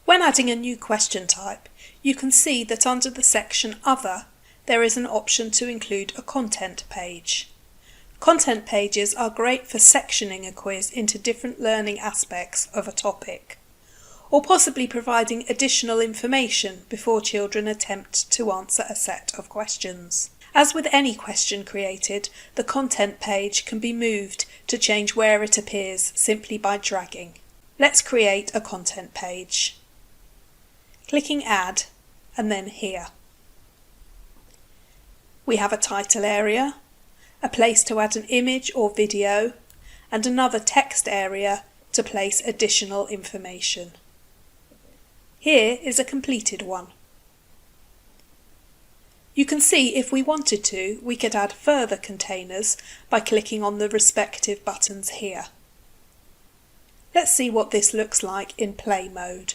When adding a new question type, you can see that under the section Other, there is an option to include a content page. Content pages are great for sectioning a quiz into different learning aspects of a topic, or possibly providing additional information before children attempt to answer a set of questions. As with any question created, the content page can be moved to change where it appears simply by dragging. Let's create a content page. Clicking Add and then Here. We have a title area, a place to add an image or video, and another text area to place additional information. Here is a completed one. You can see if we wanted to, we could add further containers by clicking on the respective buttons here. Let's see what this looks like in play mode.